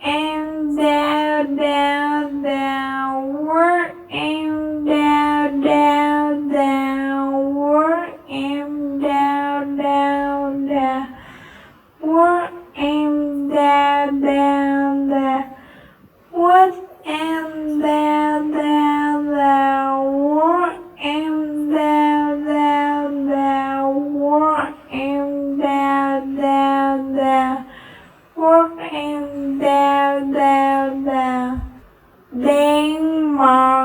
and down, down, down, work and down, down, down, work and down, down, down, work and down, down, down, work and down, down, down, work and down, down, down, work and down, down, down, work and down, down, down. Denmark.